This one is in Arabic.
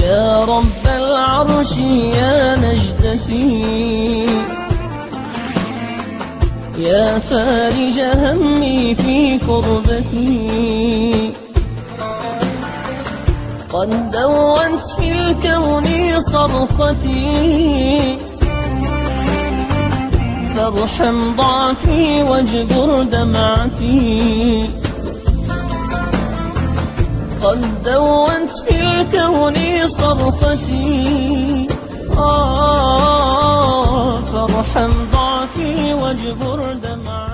يا رب العرش يا نجدتي، يا فارج همي في كربتي. قد دونت في الكون صرختي، فارحم ضعفي واجبر دمعتي. قد دونت في الكون صرختي، فارحم ضعفي واجبر دمعتي.